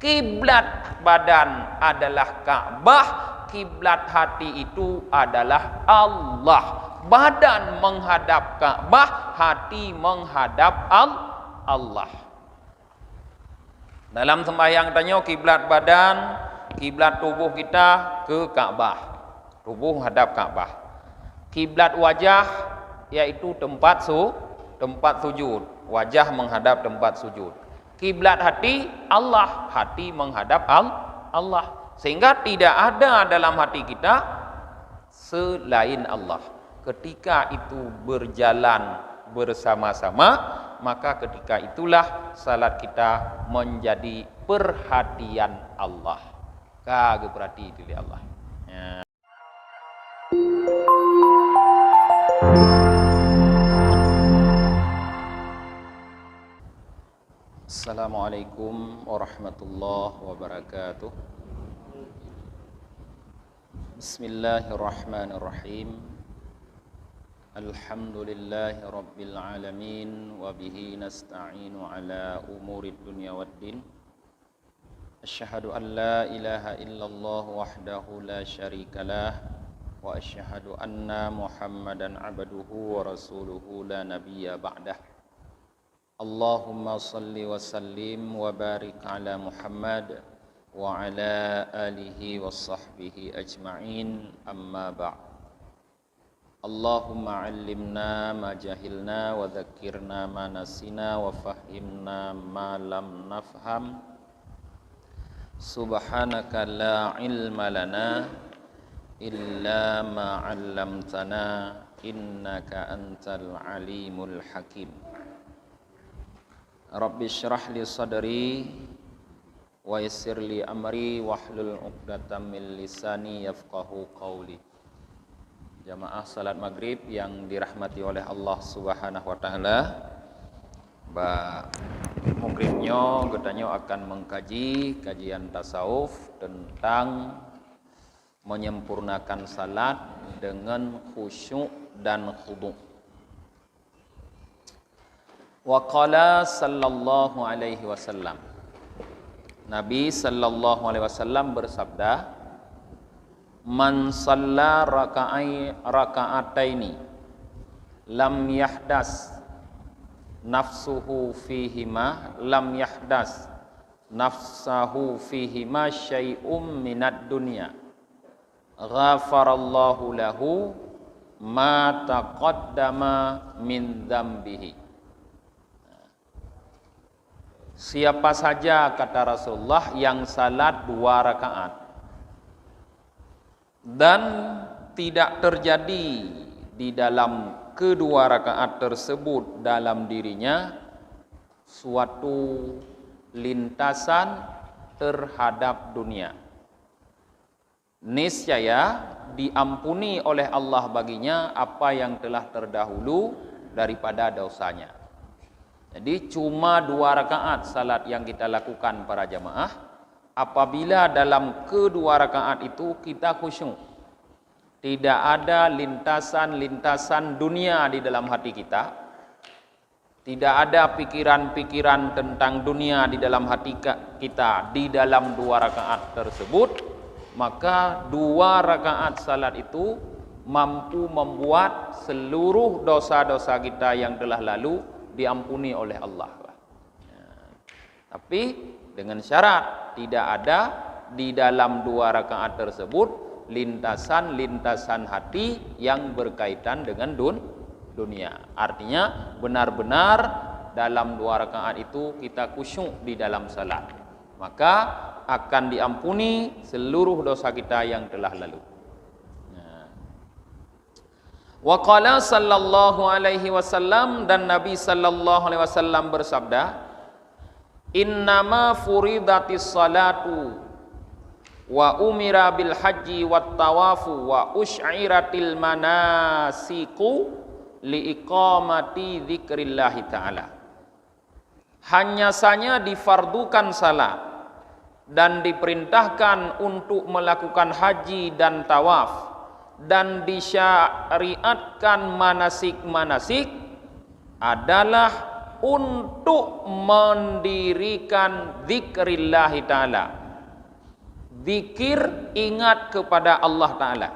Kiblat badan adalah Ka'bah, kiblat hati itu adalah Allah. Badan menghadap Ka'bah, hati menghadap Allah. Dalam sembahyang tanya kiblat badan, kiblat tubuh kita ke Ka'bah. Tubuh hadap Ka'bah. Kiblat wajah yaitu tempat sujud. Wajah menghadap tempat sujud. Kiblat hati Allah, hati menghadap Allah. Sehingga tidak ada dalam hati kita selain Allah. Ketika itu berjalan bersama-sama, maka ketika itulah salat kita menjadi perhatian Allah. Kagak perhati itu Allah. Ya. Assalamualaikum warahmatullahi wabarakatuh. Bismillahirrahmanirrahim. Alhamdulillahi rabbil alamin wa bihi nasta'inu ala umurid dunya waddin. Asyhadu an la ilaha illallah wahdahu la syarikalah wa asyhadu anna Muhammadan abduhu wa rasuluhu la nabiyya ba'dah. Allahumma salli wa sallim wa barik ala Muhammad wa ala alihi wa sahbihi ajma'in, amma ba'd. Allahumma allimna ma jahilna wa dhakkirna ma nasina wa fahimna ma lam nafham. Subhanaka la ilma lana illa ma 'allamtana innaka antal alimul hakim. Rabbi syrah li sadri wa yassir li amri wahlul 'uqdatam min lisani yafqahu qawli. Jamaah salat maghrib yang dirahmati oleh Allah Subhanahu wa taala. Maghribnya katanya akan mengkaji kajian tasawuf tentang menyempurnakan salat dengan khusyuk dan khudu'. Wa qala sallallahu alaihi wasallam. Nabi sallallahu alaihi wasallam bersabda, "Man shalla raka'ataini lam yahdas nafsuhu fihima syai'um minad dunya ghafarallahu lahu ma taqaddama min dzambihi." Siapa saja, kata Rasulullah, yang salat 2 rakaat dan tidak terjadi di dalam kedua rakaat tersebut dalam dirinya suatu lintasan terhadap dunia, niscaya diampuni oleh Allah baginya apa yang telah terdahulu daripada dosanya. Jadi cuma 2 rakaat salat yang kita lakukan para jamaah. Apabila dalam kedua rakaat itu kita khusyuk, tidak ada lintasan-lintasan dunia di dalam hati kita, tidak ada pikiran-pikiran tentang dunia di dalam hati kita di dalam 2 rakaat tersebut, maka 2 rakaat salat itu mampu membuat seluruh dosa-dosa kita yang telah lalu diampuni oleh Allah. Tapi dengan syarat tidak ada di dalam 2 rakaat tersebut lintasan-lintasan hati yang berkaitan dengan dunia. Artinya benar-benar dalam 2 rakaat itu kita khusyuk di dalam salat, maka akan diampuni seluruh dosa kita yang telah lalu. Wa qala sallallahu alaihi wasallam, dan Nabi sallallahu alaihi wasallam bersabda, "Innama furidatis salatu wa umira bil haji wat tawafu wa usy'iratil manasiku li iqamati dzikrillahi ta'ala." Hanya saja difardukan salat dan diperintahkan untuk melakukan haji dan tawaf dan disyariatkan manasik-manasik adalah untuk mendirikan zikrillahi ta'ala. Zikir, ingat kepada Allah Ta'ala.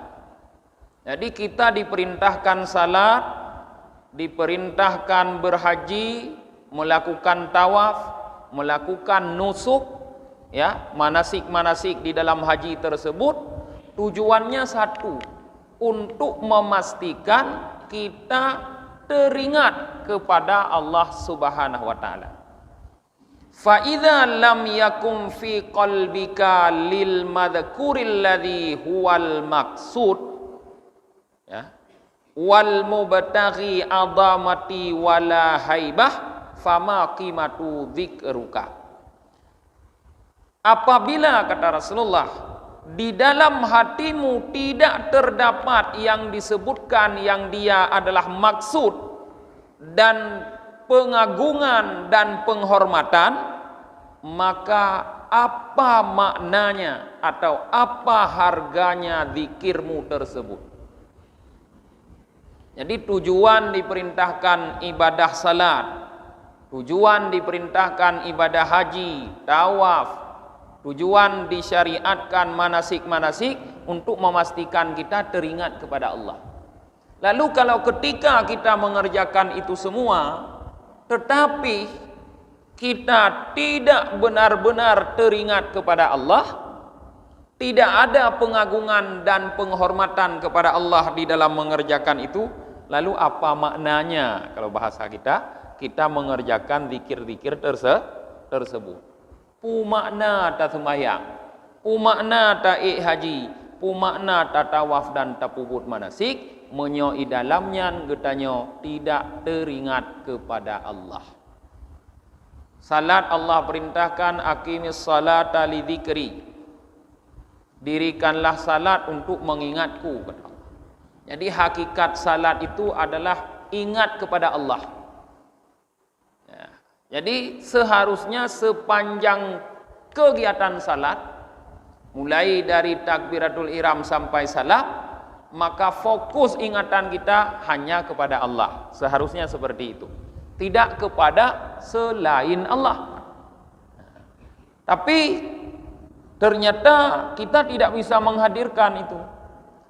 Jadi kita diperintahkan salat, diperintahkan berhaji, melakukan tawaf, melakukan nusuk, ya, manasik-manasik di dalam haji tersebut, tujuannya satu, untuk memastikan kita teringat kepada Allah Subhanahu wa taala. Fa idza lam yakum fi qalbika lil madhkuril ladzi huwal maqsud, ya, wal mubtaghi adamati wala haibah fama qimatu dzikruka. Apabila, kata Rasulullah, di dalam hatimu tidak terdapat yang disebutkan yang dia adalah maksud dan pengagungan dan penghormatan, maka apa maknanya atau apa harganya zikirmu tersebut? Jadi tujuan diperintahkan ibadah salat, tujuan diperintahkan ibadah haji, tawaf, tujuan disyariatkan manasik-manasik untuk memastikan kita teringat kepada Allah. Lalu kalau ketika kita mengerjakan itu semua, tetapi kita tidak benar-benar teringat kepada Allah, tidak ada pengagungan dan penghormatan kepada Allah di dalam mengerjakan itu, lalu apa maknanya kalau bahasa kita mengerjakan zikir-zikir tersebut? Pumakna ta sembahyang, pumakna ta haji, pumakna ta tawaf dan ta puput manasik, menyoi dalamnya getanyo tidak teringat kepada Allah. Salat Allah perintahkan aqimis salata li dzikri. Dirikanlah salat untuk mengingatku, kata Allah. Jadi hakikat salat itu adalah ingat kepada Allah. Jadi seharusnya sepanjang kegiatan salat, mulai dari takbiratul ihram sampai salam, maka fokus ingatan kita hanya kepada Allah. Seharusnya seperti itu, tidak kepada selain Allah. Tapi ternyata kita tidak bisa menghadirkan itu.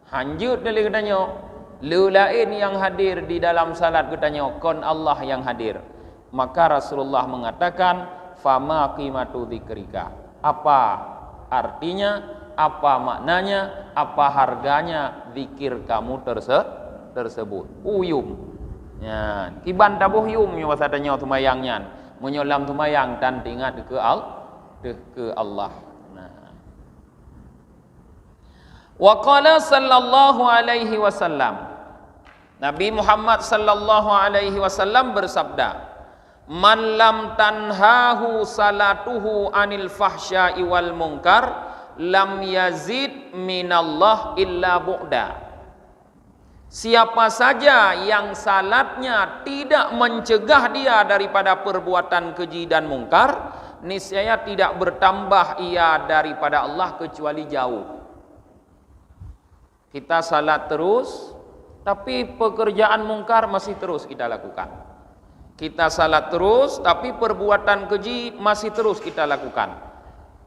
Hanjut dari katanya, lain yang hadir di dalam salat katanya, kon Allah yang hadir. Maka Rasulullah mengatakan, fama qimatu dzikrika. Apa artinya, apa maknanya, apa harganya zikir kamu tersebut? Uyum. Ya, kiban tabuh yum yang bahasanya tumayangnya, menyolam tumayang dan ingat ke Allah. Nah. Wa qala sallallahu alaihi wasallam. Nabi Muhammad sallallahu alaihi wasallam bersabda, man lam tanhahu salatuhu anil fahsya'i wal munkar lam yazid minallah illa bu'da. Siapa saja yang salatnya tidak mencegah dia daripada perbuatan keji dan mungkar, niscaya tidak bertambah ia daripada Allah kecuali jauh. Kita salat terus, tapi pekerjaan mungkar masih terus kita lakukan. Kita salat terus, tapi perbuatan keji masih terus kita lakukan.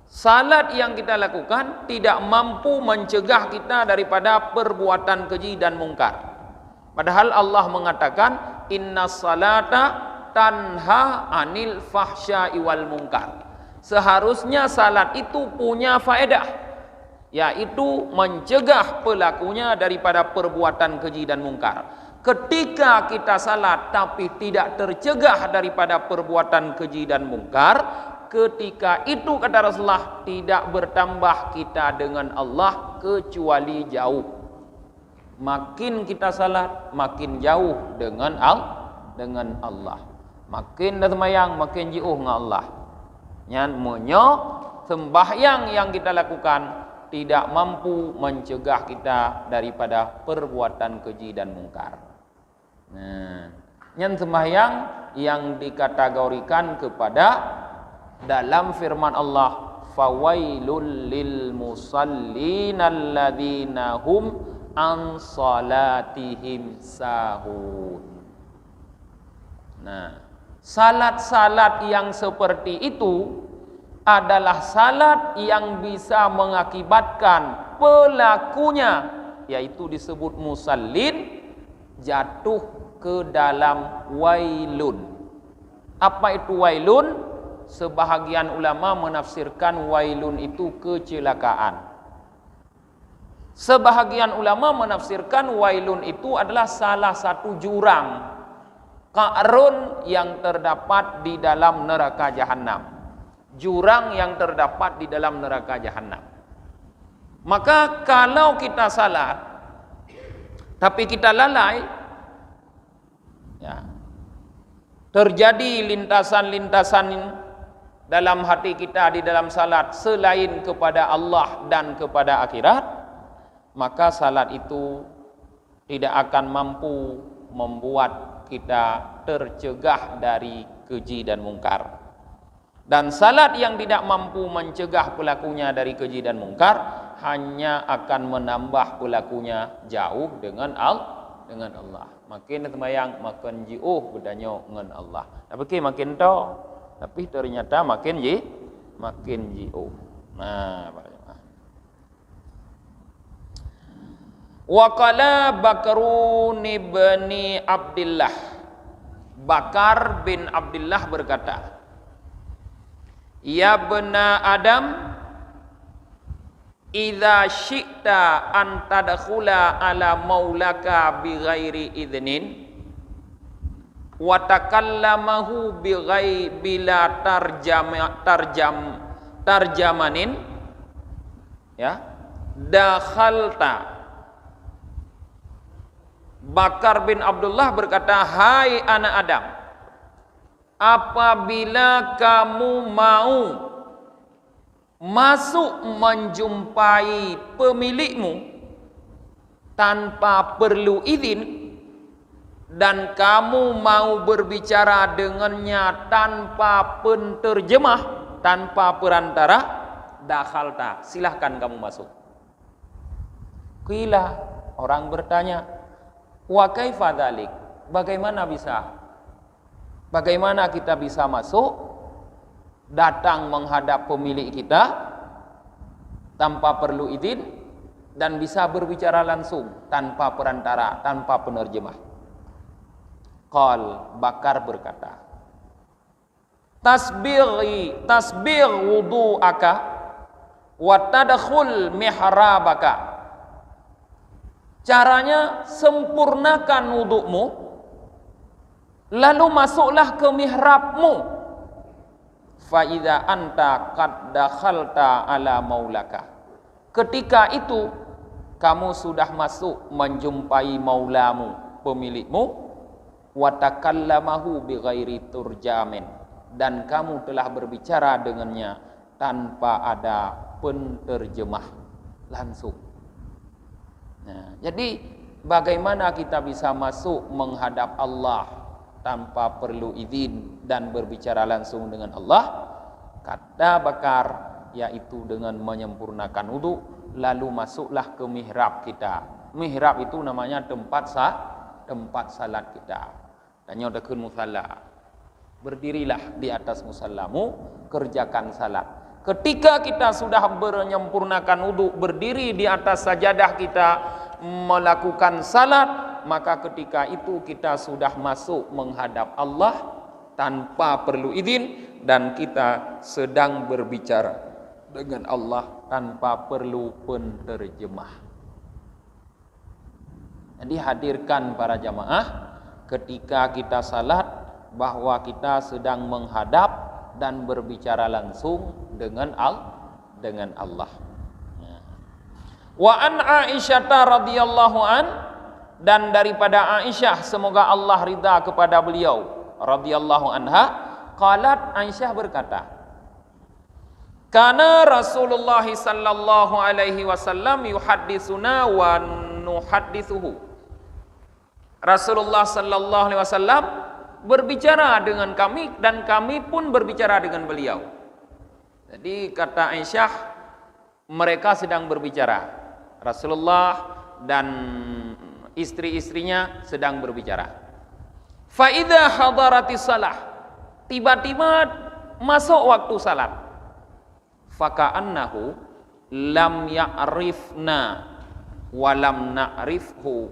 Salat yang kita lakukan tidak mampu mencegah kita daripada perbuatan keji dan mungkar. Padahal Allah mengatakan, inna salata tanha anil fahsya'i wal munkar. Seharusnya salat itu punya faedah, yaitu mencegah pelakunya daripada perbuatan keji dan mungkar. Ketika kita salat tapi tidak tercegah daripada perbuatan keji dan mungkar, ketika itu, kata Rasulullah, tidak bertambah kita dengan Allah kecuali jauh. Makin kita salat, makin jauh dengan Allah. Makin dah sembahyang, makin jauh dengan Allah. Yang menyo sembahyang yang kita lakukan tidak mampu mencegah kita daripada perbuatan keji dan mungkar. Nah, yang sembahyang yang dikategorikan kepada dalam firman Allah, fawailul lil musallin alladzina hum an salatihim sahun. Nah, Salat-salat yang seperti itu adalah salat yang bisa mengakibatkan pelakunya, yaitu disebut musallin, jatuh ke dalam wailun. Apa itu wailun? Sebahagian ulama menafsirkan wailun itu kecelakaan. Sebahagian ulama menafsirkan wailun itu adalah salah satu jurang, ka'run yang terdapat di dalam neraka jahanam. Jurang yang terdapat di dalam neraka jahanam. Maka kalau kita salat tapi kita lalai, ya, terjadi lintasan-lintasan dalam hati kita di dalam salat selain kepada Allah dan kepada akhirat, maka salat itu tidak akan mampu membuat kita tercegah dari keji dan mungkar. Dan salat yang tidak mampu mencegah pelakunya dari keji dan mungkar hanya akan menambah pelakunya jauh dengan Allah. Makin sembahyang makin jauh bedanya dengan Allah. Tapi makin to, tapi ternyata makin jauh. Nah, wa qala Bakrun ibni Abdullah. Bakar bin Abdullah berkata, ya bena Adam, idza syi'ta an tadkhula ala maulaka bighairi idnin wa takallamahu bila tarjamanin, ya, dakhalta. Bakar bin Abdullah berkata, hai anak Adam, apabila kamu mau masuk menjumpai pemilikmu tanpa perlu izin, dan kamu mau berbicara dengannya tanpa penterjemah, tanpa perantara, dakhalta, silahkan kamu masuk. Qila, orang bertanya, wa kaifa dzalik? Bagaimana bisa? Bagaimana kita bisa masuk, datang menghadap pemilik kita tanpa perlu izin dan bisa berbicara langsung tanpa perantara, tanpa penerjemah? Qal, Bakar berkata, tasbir wudu'aka wa tadkhul mihrabaka. Caranya, sempurnakan wudukmu, lalu masuklah ke mihrabmu. Fa idza anta qad dakhalta ala maulaka. Ketika itu kamu sudah masuk menjumpai maulamu, pemilikmu, wa takallamahu bighairi turjamin, dan kamu telah berbicara dengannya tanpa ada penterjemah, langsung. Nah, jadi bagaimana kita bisa masuk menghadap Allah tanpa perlu izin dan berbicara langsung dengan Allah? Kata Bakar, yaitu dengan menyempurnakan wudu, lalu masuklah ke mihrab kita. Mihrab itu namanya tempat salat kita. Dan nyodakun musalla. Berdirilah di atas musallamu, kerjakan salat. Ketika kita sudah menyempurnakan wudu, berdiri di atas sajadah kita, melakukan salat, maka ketika itu kita sudah masuk menghadap Allah tanpa perlu izin, dan kita sedang berbicara dengan Allah tanpa perlu penterjemah. Jadi hadirkan para jamaah, ketika kita salat, bahwa kita sedang menghadap dan berbicara langsung dengan Allah. Wa an Aisyah radhiyallahu an, dan daripada Aisyah, semoga Allah ridha kepada beliau, radhiyallahu anha, qalat, Aisyah berkata, kana Rasulullah sallallahu alaihi wasallam yuhadditsuna wa nuhadditsuhu. Rasulullah sallallahu alaihi wasallam berbicara dengan kami dan kami pun berbicara dengan beliau. Jadi kata Aisyah, mereka sedang berbicara, Rasulullah dan istri-istrinya sedang berbicara. Fa idza hadaratis salah, tiba-tiba masuk waktu salat. Faka'annahu lam ya'rifna wa lam na'rifhu.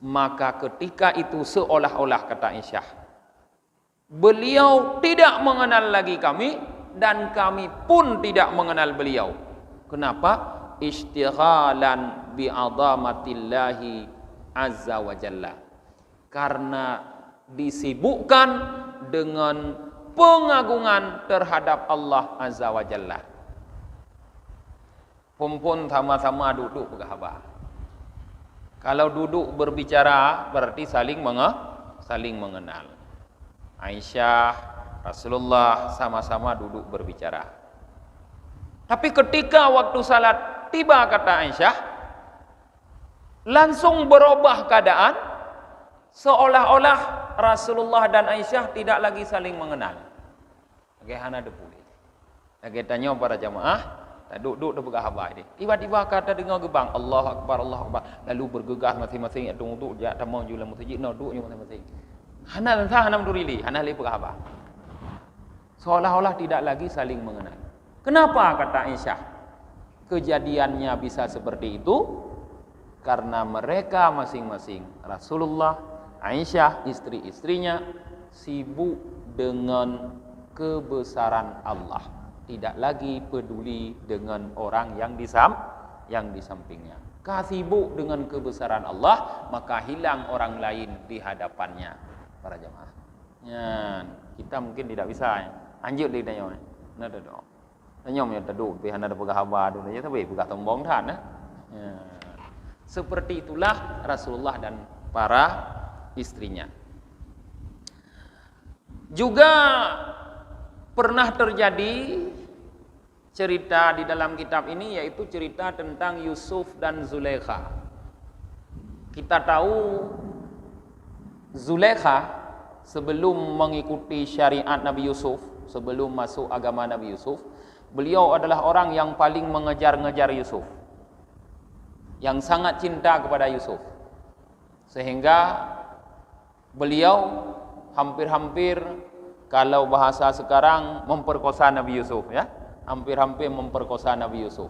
Maka ketika itu seolah-olah, kata Aisyah, beliau tidak mengenal lagi kami dan kami pun tidak mengenal beliau. Kenapa? Istighalan bi'azamatillahi azza wa jalla. Karena disibukkan dengan pengagungan terhadap Allah azza wa jalla. Pun sama-sama duduk berkhabar. Kalau duduk berbicara berarti saling mengenal. Aisyah, Rasulullah sama-sama duduk berbicara. Tapi ketika waktu salat tiba, kata Aisyah, langsung berubah keadaan, seolah-olah Rasulullah dan Aisyah tidak lagi saling mengenal. Bagaimana boleh? Lagi tanya para jamaah, tak duduk dah berkhabar ini. Tiba-tiba kata dengar gebang, Allah Akbar, Allah Akbar. Lalu bergegas masing-masing duduk je tamu jual masjid, no duduk masing-masing. Hana entah hana mendurili, hana le berkhabar. Seolah-olah tidak lagi saling mengenal. Kenapa, kata Aisyah, kejadiannya bisa seperti itu? Karena mereka masing-masing, Rasulullah, Aisyah, istri-istrinya, sibuk dengan kebesaran Allah. Tidak lagi peduli dengan orang yang di sampingnya. Sibuk dengan kebesaran Allah, maka hilang orang lain di hadapannya. Para jemaah. Ya, kita mungkin tidak bisa. Anjut dia tanya. Nah, dah. Tanya punya taduk, pihak ada pegawai tu saja, tapi pegawai tombong tan. Ya. Seperti itulah Rasulullah dan para istrinya. Juga pernah terjadi cerita di dalam kitab ini, yaitu cerita tentang Yusuf dan Zulaikha. Kita tahu Zulaikha sebelum mengikuti syariat Nabi Yusuf, sebelum masuk agama Nabi Yusuf, beliau adalah orang yang paling mengejar-ngejar Yusuf, yang sangat cinta kepada Yusuf, sehingga beliau hampir-hampir, kalau bahasa sekarang, memperkosa Nabi Yusuf, ya, hampir-hampir memperkosa Nabi Yusuf.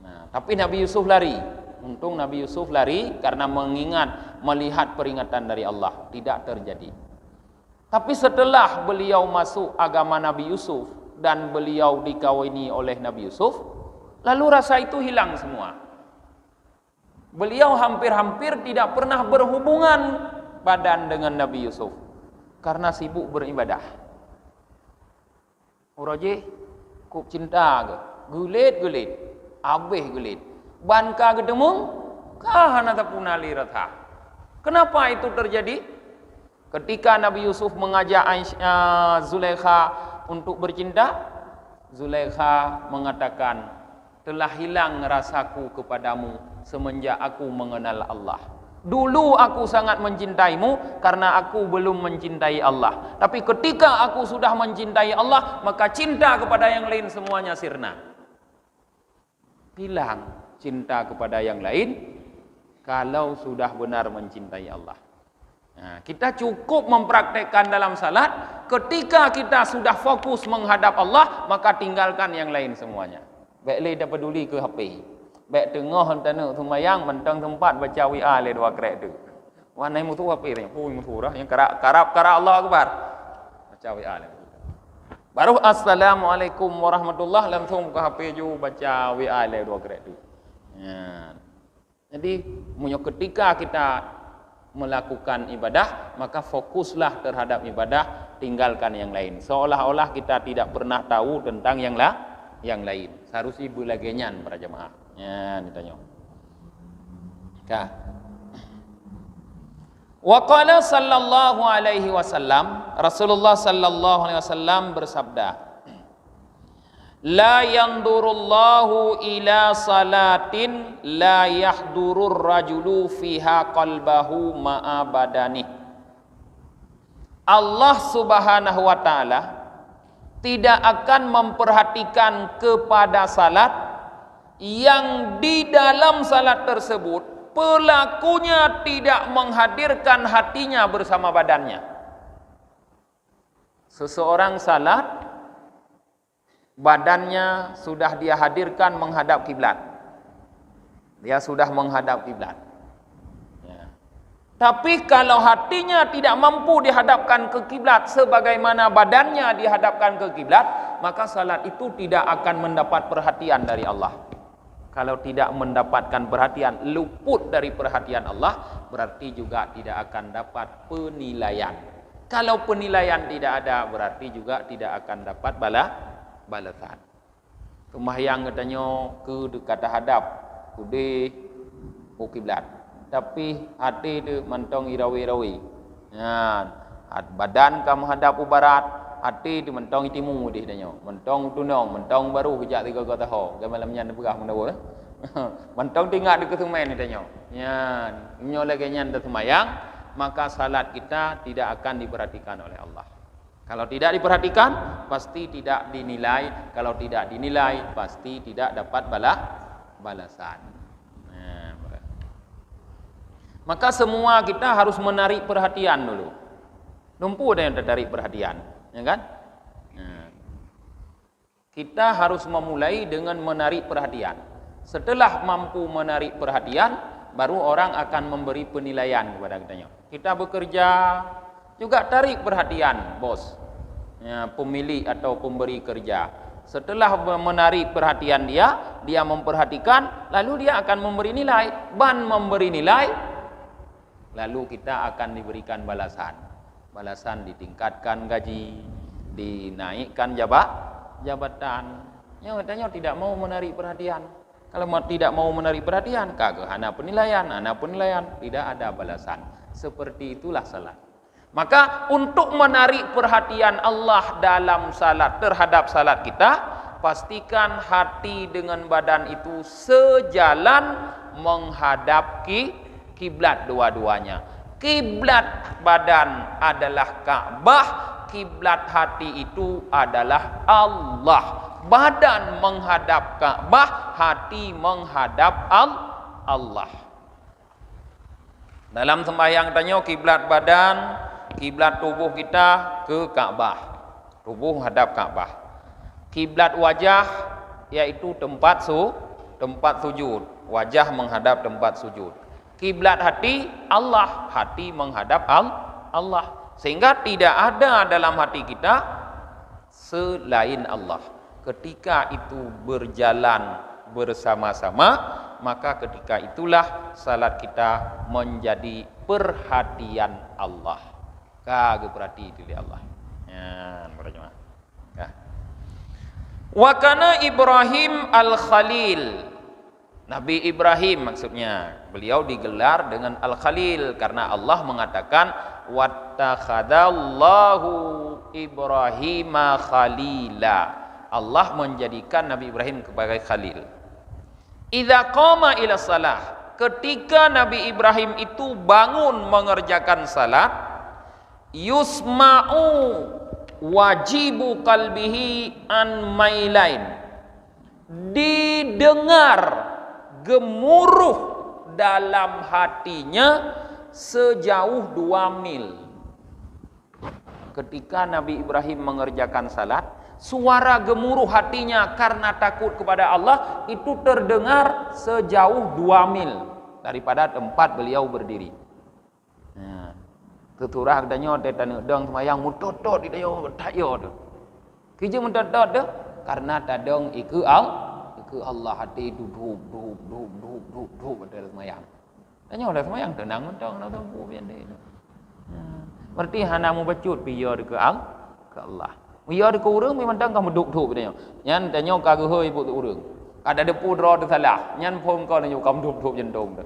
Nah, tapi Nabi Yusuf lari. Untung Nabi Yusuf lari karena melihat peringatan dari Allah, tidak terjadi. Tapi setelah beliau masuk agama Nabi Yusuf dan beliau dikawini oleh Nabi Yusuf, lalu rasa itu hilang semua. Beliau hampir-hampir tidak pernah berhubungan badan dengan Nabi Yusuf karena sibuk beribadah. Uraje kup cinta ke, gulit, abeh gulit. Banka gedemung, kahana tapunali ratha. Kenapa itu terjadi? Ketika Nabi Yusuf mengajak Zulaikha untuk bercinta, Zulaikha mengatakan, telah hilang rasaku kepadamu semenjak aku mengenal Allah. Dulu aku sangat mencintaimu karena aku belum mencintai Allah. Tapi ketika aku sudah mencintai Allah, maka cinta kepada yang lain semuanya sirna. Hilang cinta kepada yang lain kalau sudah benar mencintai Allah. Nah, kita cukup mempraktekkan dalam salat. Ketika kita sudah fokus menghadap Allah, maka tinggalkan yang lain semuanya. Baik le dah peduli ke HP. Baik tengah hentana sembahyang mentang tempat baca WA le dua krek tu. Wanai mutu HP tanya, pui mutu dah yang karap Allah Akbar. Baca WA le. Baru assalamualaikum warahmatullahi langsung ke HP ju baca WA le dua krek tu. Ya. Jadi ketika kita melakukan ibadah, maka fokuslah terhadap ibadah, tinggalkan yang lain. Seolah-olah kita tidak pernah tahu tentang yang lain. Seharusnya belagenyan para jemaah. Ya, ditanya. Kah. Wa qala sallallahu alaihi wasallam, Rasulullah sallallahu alaihi wasallam bersabda, la yandurullahu ila salatin la yahdurur rajulu fiha qalbahu ma'a badani. Allah subhanahu wa ta'ala tidak akan memperhatikan kepada salat yang di dalam salat tersebut pelakunya tidak menghadirkan hatinya bersama badannya. Seseorang salat, badannya sudah dia hadirkan menghadap kiblat. Dia sudah menghadap kiblat. Ya. Tapi kalau hatinya tidak mampu dihadapkan ke kiblat sebagaimana badannya dihadapkan ke kiblat, maka salat itu tidak akan mendapat perhatian dari Allah. Kalau tidak mendapatkan perhatian, luput dari perhatian Allah, berarti juga tidak akan dapat penilaian. Kalau penilaian tidak ada, berarti juga tidak akan dapat balasan. Sembahyang katanya ke dekat hadap, udah kiblat. Tapi hati tu mentong irawi-irawi. Ya, badan kamu hadap ke barat, hati tu mentong timur dia katanya. Mentong tunong, mentong baru hujak 3 tahun. Malamnya nak berah mendawa. Mentong tinggal di kesemen katanya. Ya, nyo lagi nyanda sembahyang, maka salat kita tidak akan diperhatikan oleh Allah. Kalau tidak diperhatikan, pasti tidak dinilai. Kalau tidak dinilai, pasti tidak dapat balasan. Nah, maka semua kita harus menarik perhatian dulu. Lumpuh yang tertarik perhatian, ya kan? Nah, kita harus memulai dengan menarik perhatian. Setelah mampu menarik perhatian, baru orang akan memberi penilaian kepada kitanya. Kita bekerja, juga tarik perhatian bos, ya, pemilik atau pemberi kerja. Setelah menarik perhatian dia memperhatikan, lalu dia akan memberi nilai. Ban memberi nilai, lalu kita akan diberikan balasan. Balasan ditingkatkan gaji, dinaikkan jabatan. Yang katanya tidak mau menarik perhatian. Kalau tidak mau menarik perhatian, kagak ana penilaian, tidak ada balasan. Seperti itulah salat. Maka untuk menarik perhatian Allah dalam salat terhadap salat kita, pastikan hati dengan badan itu sejalan menghadap kiblat dua-duanya. Kiblat badan adalah Ka'bah, kiblat hati itu adalah Allah. Badan menghadap Ka'bah, hati menghadap Allah. Dalam sembahyang tanya kiblat badan, kiblat tubuh kita ke Ka'bah. Tubuh hadap Ka'bah. Kiblat wajah yaitu tempat sujud. Wajah menghadap tempat sujud. Kiblat hati Allah, hati menghadap Allah. Sehingga tidak ada dalam hati kita selain Allah. Ketika itu berjalan bersama-sama, maka ketika itulah salat kita menjadi perhatian Allah. Kagak perhati itu Allah. Ya, berjemaah. Ya. Wa kana Ibrahim al-Khalil. Nabi Ibrahim maksudnya, beliau digelar dengan Al-Khalil karena Allah mengatakan wattakhadallahu Ibrahima khalila. Allah menjadikan Nabi Ibrahim sebagai khalil. Idza qama ila salah, ketika Nabi Ibrahim itu bangun mengerjakan salat, yusma'u wajibu qalbihi an mailain, didengar gemuruh dalam hatinya sejauh 2 mil. Ketika Nabi Ibrahim mengerjakan salat, suara gemuruh hatinya karena takut kepada Allah itu terdengar sejauh 2 mil daripada tempat beliau berdiri. Nah, tuturah katanya tetan dong semayang mutotot di dayo tayo tu. Kije mutotot tu karena tadong iku Allah hati itu dub pada semayang. Tanya oleh semayang tenang mentong nak tunggu bian dia. Berarti hana mu bacut piyo ke Allah. Ia ada ke urang memang kamu duk dia. Nyan tanya kagak hơi buat urang. Ada depu draw tu salah. Nyan pom kau nyu kamu duk jentong tu.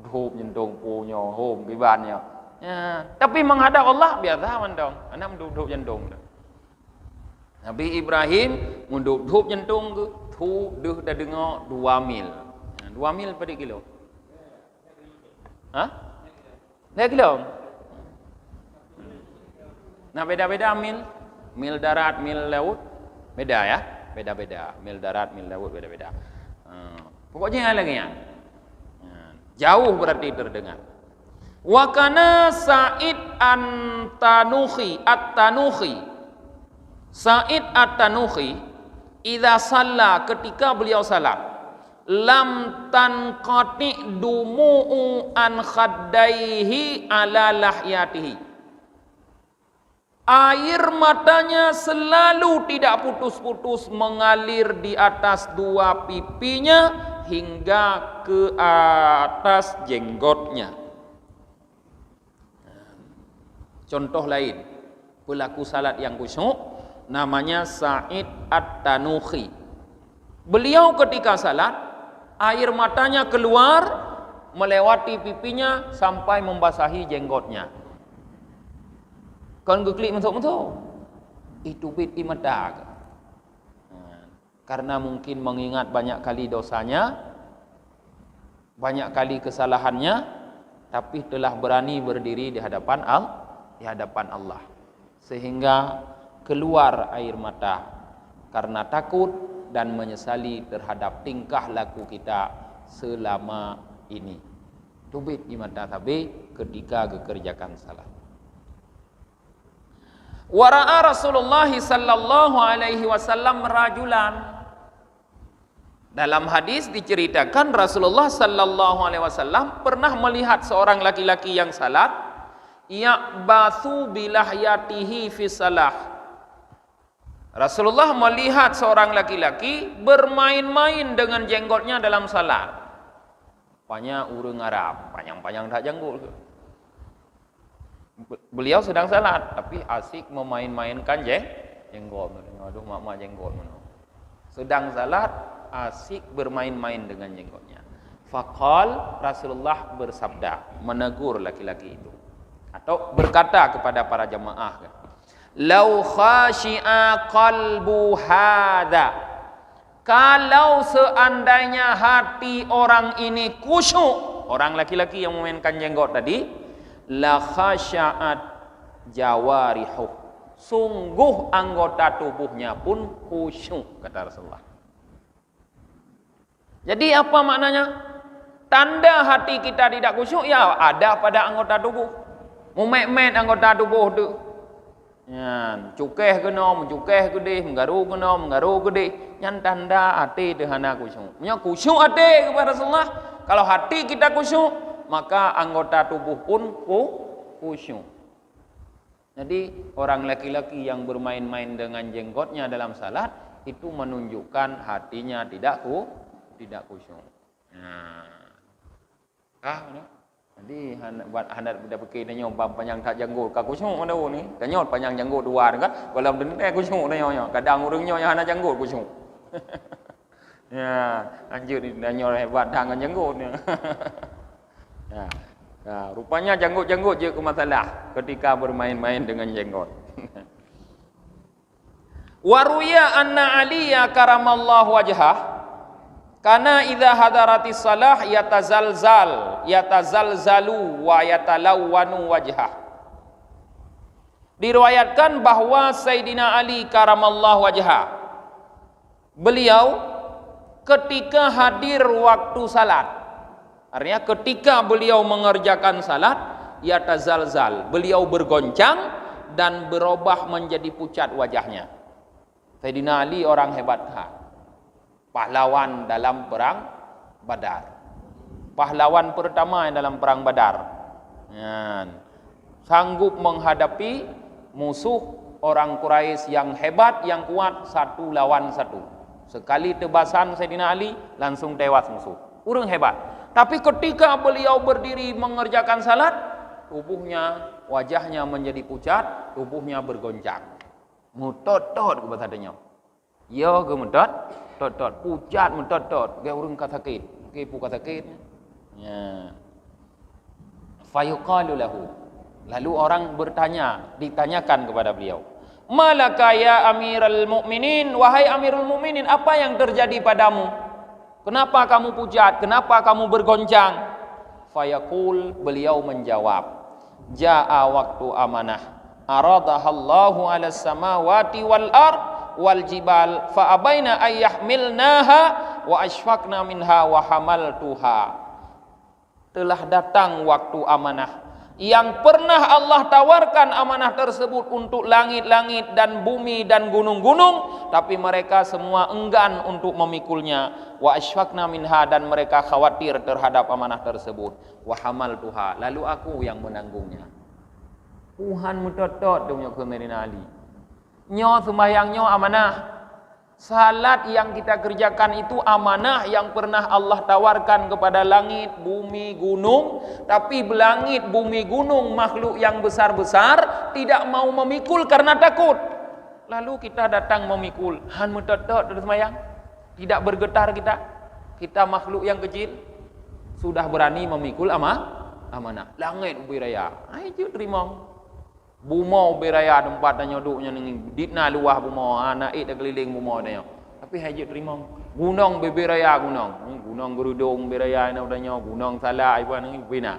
Duk jentong punya home kibannya. Ya, tapi menghadap Allah biasa mendong. Anak duk jentong tu. Nabi Ibrahim munduk jentong tu dah dengar 2 mil. 2 mil pada kilo. Hah? 2 kilo. Nah beda-beda mil darat, mil laut, beda ya, beda-beda. Mil darat, mil laut beda-beda. Pokoknya lagi ya. Jauh berarti terdengar. Wa kana Sa'id At-Tanuhi Sa'id At-Tanuhi idza shalla, ketika beliau salat, lam tanqati dumu'u an khaddaihi ala lahyatihi, air matanya selalu tidak putus-putus mengalir di atas dua pipinya hingga ke atas jenggotnya. Contoh lain, pelaku salat yang khusyuk namanya Sa'id At-Tanuhi. Beliau ketika salat, air matanya keluar melewati pipinya sampai membasahi jenggotnya. Kan geklik mentok-mentok. Itu bit imada. Karena mungkin mengingat banyak kali dosanya, banyak kali kesalahannya, tapi telah berani berdiri di hadapan Allah, sehingga keluar air mata karena takut dan menyesali terhadap tingkah laku kita selama ini. Tubit di mata tabi ketika dikerjakan salah. Wara'a Rasulullah sallallahu alaihi wasallam rajulan. Dalam hadis diceritakan Rasulullah sallallahu alaihi wasallam pernah melihat seorang laki-laki yang salat, ya'bathu bilahyatihi fi salah. Rasulullah melihat seorang laki-laki bermain-main dengan jenggotnya dalam salat. Rupanya urang Arab, panjang-panjang tak jenggot. Beliau sedang salat tapi asik memain-mainkan jenggot. Aduh mak jenggot. Sedang salat asik bermain-main dengan jenggotnya. Faqal, Rasulullah bersabda, menegur laki-laki itu atau berkata kepada para jemaah, "Lau khashi'a qalbu hadza." Kalau seandainya hati orang ini khusyuk, orang laki-laki yang memainkan jenggot tadi, la khasya'at jawarihuh, sungguh anggota tubuhnya pun khusyuk, kata Rasulullah. Jadi apa maknanya? Tanda hati kita tidak khusyuk ya ada pada anggota tubuh. Mumet-met anggota tubuh tu. Ya, cukeh kena, mencukeh gede, menggaru kena, menggaru gede. Yang tanda hati dehana khusyuk. Punya khusyuk hati kepada Rasulullah. Kalau hati kita khusyuk, maka anggota tubuh pun khusyuk. Jadi orang laki-laki yang bermain-main dengan jenggotnya dalam salat itu menunjukkan hatinya tidak khusyuk. Jadi hendak dah pakai tanya panjang tak janggut ka khusyuk mana ni? Tanya panjang janggut dua kan? Kalau benda khusyuk tanya. Kadang orangnya yang hendak janggut khusyuk. Ya, anjir tanya hebat dengan janggut ni. Ya, rupanya janggut-janggut je ke masalah ketika bermain-main dengan jenggot. Waruya anna Aliya karamallahu wajhah kana idza hadaratis salah yatazalzalu wa yatalawwanu wajhah. Diriwayatkan bahwa Sayyidina Ali karamallahu wajhah, beliau ketika hadir waktu salat, artinya ketika beliau mengerjakan salat, yatazalzal, beliau bergoncang dan berubah menjadi pucat wajahnya. Sayyidina Ali orang hebat, pahlawan dalam perang Badar, pahlawan pertama dalam perang Badar, sanggup menghadapi musuh orang Quraisy yang hebat, yang kuat, satu lawan satu. Sekali tebasan Sayyidina Ali langsung tewas musuh. Orang hebat. Tapi ketika beliau berdiri mengerjakan salat, tubuhnya, wajahnya menjadi pucat, tubuhnya bergoncang. Mutot-tot kepada tanya. Ya ke mutot? Tot-tot, pucat mutot-tot. Dia orang kata sakit. Okey, pukat sakit. Ya. Fayuqalu lahu. Lalu orang bertanya, ditanyakan kepada beliau. Malaka ya Amirul Mukminin, wahai Amirul Mukminin, apa yang terjadi padamu? Kenapa kamu pucat? Kenapa kamu bergoncang? Fayaqul, beliau menjawab, Ja'a waktu amanah, aradahallahu ala samawati wal ard wal jibal fa abaina ayyahmilnaha wa ashfaqna minha wa hamaltuha. Telah datang waktu amanah, yang pernah Allah tawarkan amanah tersebut untuk langit-langit dan bumi dan gunung-gunung, tapi mereka semua enggan untuk memikulnya. Wa asyfaqna minha, dan mereka khawatir terhadap amanah tersebut. Wa hamaltuha, lalu aku yang menanggungnya. Tuhan mutotot dunia kemerina Ali. Nyo sembahyang nyo amanah. Salat yang kita kerjakan itu amanah yang pernah Allah tawarkan kepada langit, bumi, gunung. Tapi langit, bumi, gunung, makhluk yang besar-besar tidak mau memikul karena takut. Lalu kita datang memikul. Han mutotot terus sembahyang. Tidak bergetar kita. Kita makhluk yang kecil sudah berani memikul amanah. Langit ubi raya. Ayo terima. Bumau beraya tempat tanya duduknya ni ditna luah bumau naik dah keliling bumau tanya. Tapi hajat terima. Gunung beraya gunung gerudung beraya na tanya gunung salah ibu ni bina.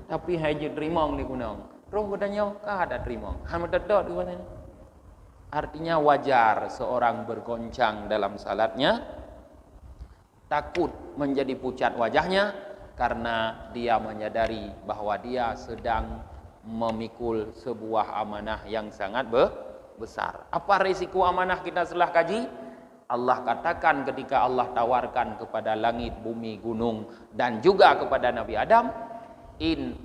Tapi hajat terima ni gunung. Terus katanya ka ada terima. Han mededot tu katanya. Artinya wajar seorang bergoncang dalam salatnya, takut menjadi pucat wajahnya karena dia menyadari bahwa dia sedang memikul sebuah amanah yang sangat besar. Apa risiko amanah kita setelah kaji? Allah katakan ketika Allah tawarkan kepada langit, bumi, gunung dan juga kepada Nabi Adam, in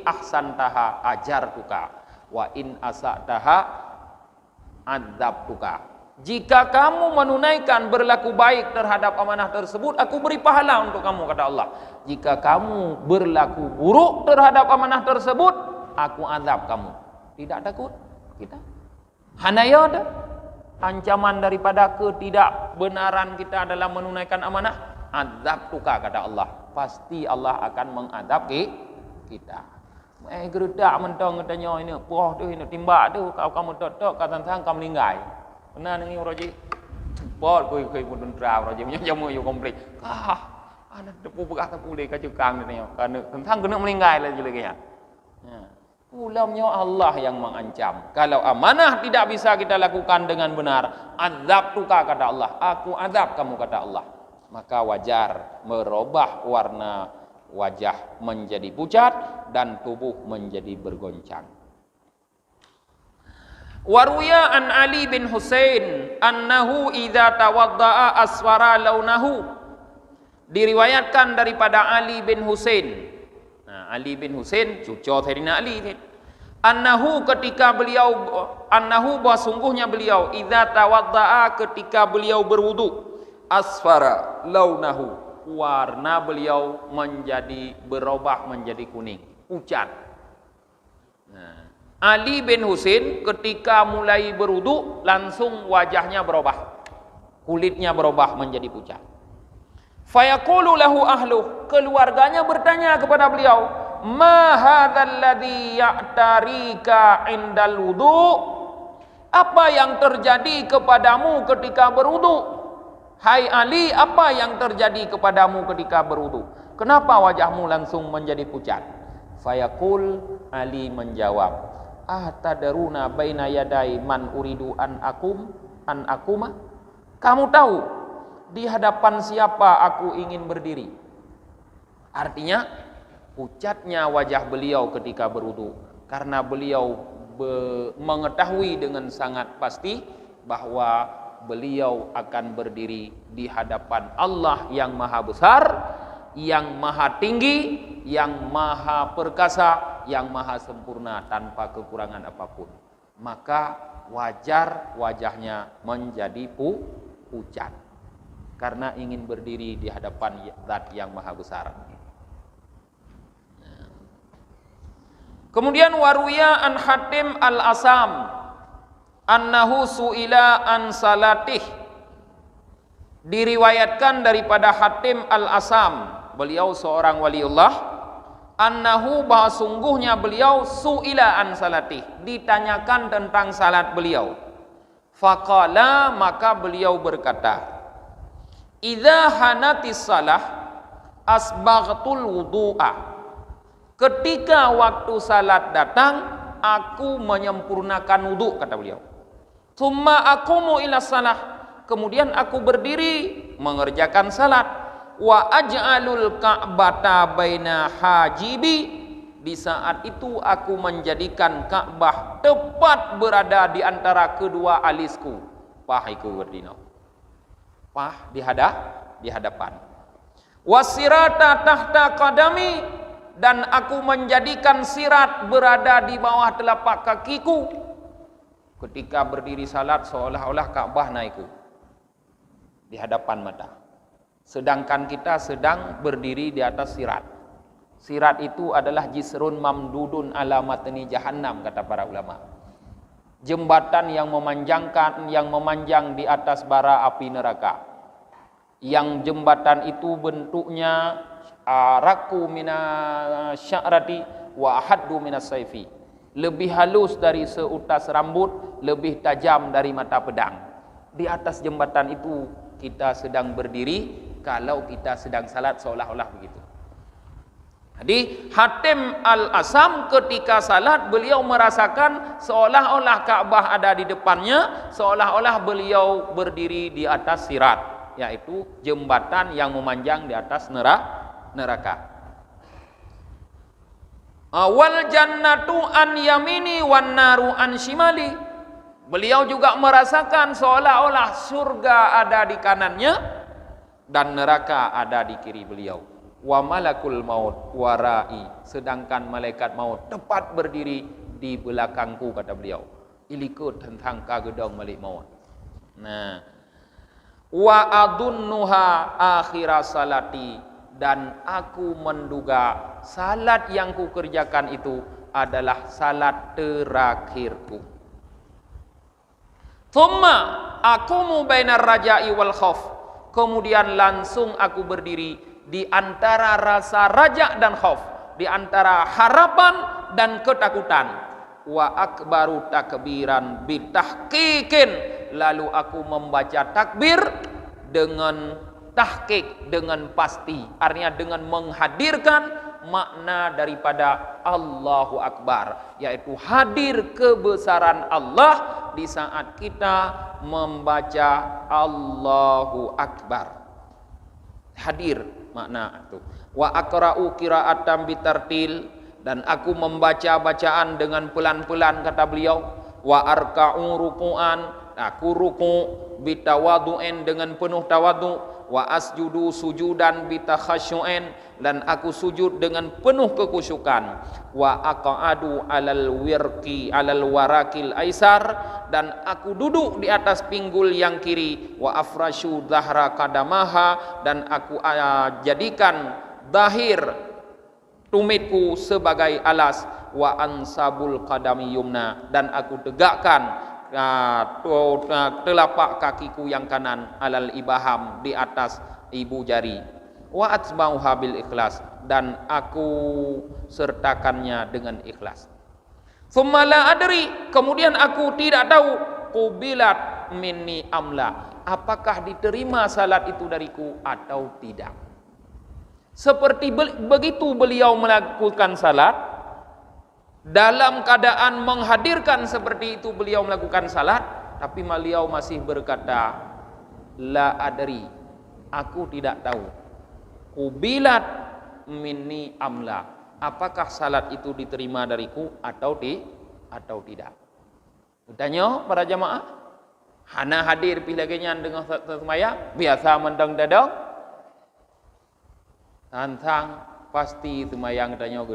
ahsantaha ajartuka wa in asataha adzabtuka. Jika kamu menunaikan berlaku baik terhadap amanah tersebut, aku beri pahala untuk kamu, kata Allah. Jika kamu berlaku buruk terhadap amanah tersebut, aku azab kamu. Tidak takut kita? Hanaya ada ancaman daripada ketidakbenaran kita dalam menunaikan amanah. Azab tuka, kata Allah. Pasti Allah akan mengadab kita. Gerudak mentong katanya ini, poh tu ini timbak tu, kamu tok kata sang kamu meninggal. Benar ni Roji. Bot koi pun tentera Roji punya jamu yo komplit. Ana tepu begah tepu le ka cukang ni kan tentang kena meninggal lagi ya. Ulamnya Allah yang mengancam. Kalau amanah tidak bisa kita lakukan dengan benar, azab tuka, kata Allah. Aku azab kamu, kata Allah. Maka wajar merubah warna wajah menjadi pucat dan tubuh menjadi bergoncang. Waruya an Ali bin Husain annahu idza tawaddaa asfara launahu. Diriwayatkan daripada Ali bin Husain. Nah, Ali bin Husain cucu Sayyidina Ali. Annahu bahwa sungguhnya beliau idza tawaddaa ketika beliau berwudu, asfara launahu, warna beliau berubah menjadi kuning, pucat. Nah, Ali bin Husain ketika mulai berwudu langsung wajahnya berubah, kulitnya berubah menjadi pucat. Fayaqulu lahu ahluh, keluarganya bertanya kepada beliau, ma hadzal ladzi ya'tarika indal wudu? Apa yang terjadi kepadamu ketika berwudu? Hai Ali, apa yang terjadi kepadamu ketika berwudu? Kenapa wajahmu langsung menjadi pucat? Fayaqul, Ali menjawab, tadaruna baina yadai man uridu an akuma? Kamu tahu di hadapan siapa aku ingin berdiri? Artinya pucatnya wajah beliau ketika berwudu karena beliau mengetahui dengan sangat pasti bahwa beliau akan berdiri di hadapan Allah yang maha besar, yang maha tinggi, yang maha perkasa, yang maha sempurna tanpa kekurangan apapun. Maka wajar wajahnya menjadi pucat karena ingin berdiri di hadapan Zat yang maha besar. Kemudian waruya an Hatim al-Asam annahu su'ila an salatih. Diriwayatkan daripada Hatim al-Asam, beliau seorang waliullah, annahu bahwa sungguhnya beliau su'ila an salatih, ditanyakan tentang salat beliau. Faqala, maka beliau berkata, idza hanatis salah asbaghtul wudu'a. Ketika waktu salat datang, aku menyempurnakan wudu, kata beliau. Tsumma aqumu ila salah, kemudian aku berdiri mengerjakan salat. Wa aj'alul ka'bata baina hajibi Di saat itu aku menjadikan Ka'bah tepat berada di antara kedua alisku. Pah iku berdino. Pah di hadapan. Wasirata tahta qadami, dan aku menjadikan sirat berada di bawah telapak kakiku. Ketika berdiri salat seolah-olah Ka'bah naikku di hadapan mata. Sedangkan kita sedang berdiri di atas sirat. Sirat itu adalah jisrun mamdudun ala matni jahannam, kata para ulama. Jembatan yang memanjang di atas bara api neraka. Yang jembatan itu bentuknya raku mina sya'rati wa ahaddu minas saifi. Lebih halus dari seutas rambut, lebih tajam dari mata pedang. Di atas jembatan itu kita sedang berdiri kalau kita sedang salat seolah-olah begitu. Jadi Hatim Al-Asam ketika salat beliau merasakan seolah-olah Ka'bah ada di depannya, seolah-olah beliau berdiri di atas sirat, yaitu jembatan yang memanjang di atas neraka. Awal jannatu an yamini wan naru an shimali. Beliau juga merasakan seolah-olah surga ada di kanannya dan neraka ada di kiri beliau. Wa malakul maut warai, sedangkan malaikat maut tepat berdiri di belakangku, kata beliau. Ilikut tentang kagedong malik maut. Nah, wa adunnuha akhira salati, dan aku menduga salat yang ku kerjakan itu adalah salat terakhirku. Thumma aqumu bainar raja'i wal khauf, kemudian langsung aku berdiri di antara rasa raja dan khauf, di antara harapan dan ketakutan. Wa akbaru takbiran bitahqiqin, lalu aku membaca takbir dengan tahqiq, dengan pasti, artinya dengan menghadirkan makna daripada Allahu Akbar, yaitu hadir kebesaran Allah di saat kita membaca Allahu Akbar. Hadir makna itu. Wa aqra'u qira'atan bitartil, dan aku membaca bacaan dengan pelan-pelan, kata beliau. Wa arka'u ruku'an, aku ruku' bitawadu'in, dengan penuh tawadu'. Wa asjudu sujudan bitakhasyu'in, dan aku sujud dengan penuh kekhusyukan. Wa aqa'adu alal warakil aisar, dan aku duduk di atas pinggul yang kiri. Wa afrashu dhahra kadamaha, dan aku jadikan dahir tumitku sebagai alas. Wa ansabul qadami yumna, dan aku tegakkan telapak kakiku yang kanan alal ibaham, di atas ibu jari. Wa atsbauha bil ikhlas, dan aku sertakannya dengan ikhlas. Tsumma la adri, kemudian aku tidak tahu, qubilat minni amla, apakah diterima salat itu dariku atau tidak. Seperti begitu beliau melakukan salat, dalam keadaan menghadirkan seperti itu beliau melakukan salat, tapi beliau masih berkata, la adri, aku tidak tahu, qubilat minni amla, apakah salat itu diterima dariku atau tidak. Tanya para jamaah, hana hadir pilagenya dengan semaya biasa mendang dadang, tantang pasti semayang tanya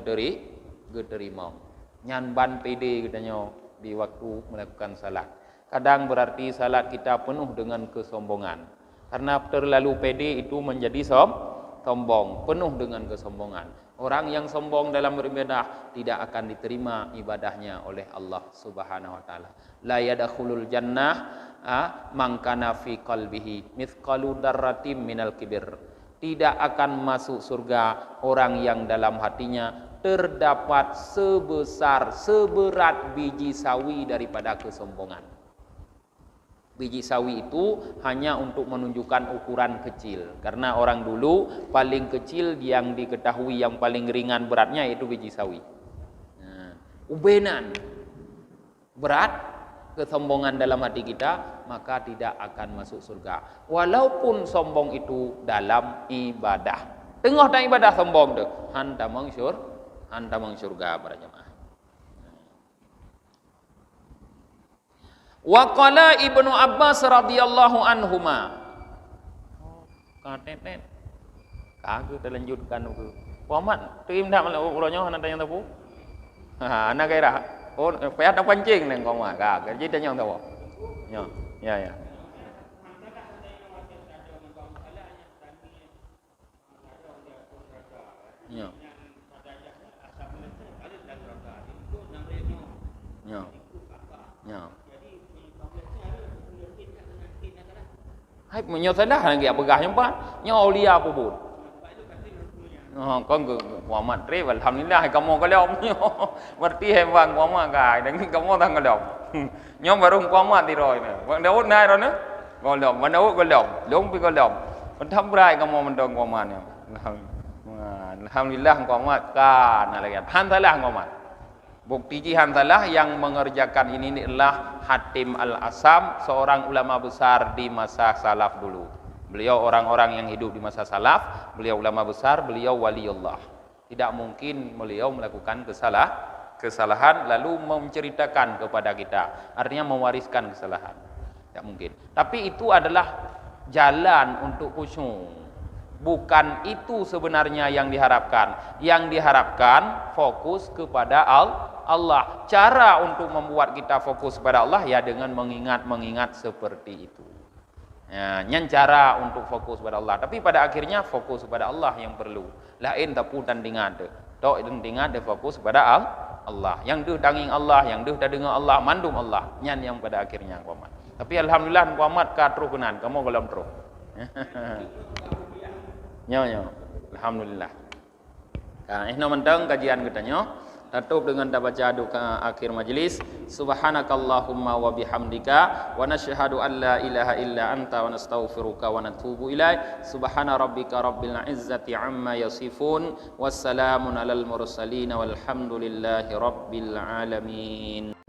gedterima. Nyan ban pede katanya di waktu melakukan salat. Kadang berarti salat kita penuh dengan kesombongan. Karena terlalu pede itu menjadi sombong, penuh dengan kesombongan. Orang yang sombong dalam beribadah tidak akan diterima ibadahnya oleh Allah Subhanahu wa taala. La yadkhulul jannah man kana fi qalbihi mithqalu dzarratin minal kibir. Tidak akan masuk surga orang yang dalam hatinya terdapat seberat biji sawi daripada kesombongan. Biji sawi itu hanya untuk menunjukkan ukuran kecil, karena orang dulu paling kecil yang diketahui yang paling ringan beratnya itu biji sawi. Ubenan berat kesombongan dalam hati kita, maka tidak akan masuk surga. Walaupun sombong itu dalam ibadah. Tengah dalam ibadah sombong tu, hanta mangsur hantar meng syurga para jemaah. Wa qala Ibnu Abbas radhiyallahu anhuma. Katetet. Kagak terlanjutkan ke. Muhammad, tim dah malah ulanya hantar yang tahu. Ha, anak kira. Oh, payah nak pancing neng kau mah. Kagak jadi yang tahu. Ya. Ya. Hai menyosalah lagi apa gah nyempat. Nya aulia apa pun. Con Muhammad re alhamdulillah kamu kalau berarti hebat Muhammad gai dan kamu tang kalau. Nya baru Muhammad di roy ne. Bang Daud nai rồi ne. Golom, bang Daud golom. Long pi golom. Kon tham rai kamu mendong Muhammad ne. Alhamdulillah Muhammad kan lagi. Hantalah Muhammad. Bukti jihantalah yang mengerjakan ini adalah Hatim Al-Asam, seorang ulama besar di masa salaf dulu. Beliau orang-orang yang hidup di masa salaf, beliau ulama besar, beliau waliullah. Tidak mungkin beliau melakukan kesalahan lalu menceritakan kepada kita. Artinya mewariskan kesalahan. Tidak mungkin. Tapi itu adalah jalan untuk khusyuk. Bukan itu sebenarnya yang diharapkan. Yang diharapkan fokus kepada Allah. Cara untuk membuat kita fokus kepada Allah ya dengan mengingat seperti itu. Ya, nyan cara untuk fokus kepada Allah. Tapi pada akhirnya fokus kepada Allah yang perlu. Lain tapu tandingan de. Tok tandingan de fokus kepada Allah. Yang deh danging Allah, yang deh dengar Allah, mandum Allah. Nyan yang pada akhirnya Muhammad. Tapi alhamdulillah Muhammad ka terus kenan, kamu golom terus. Nyo. Alhamdulillah. Ini mentang kajian kita nyo. Tutup dengan baca doa akhir majlis. Subhanakallahumma wa bihamdika wa nashhadu an la ilaha illa anta wa nastaghfiruka wa natubu ilaik. Subhana rabbika rabbil izzati amma yasifun. Wassalamun alal mursalin walhamdulillahi rabbil alamin.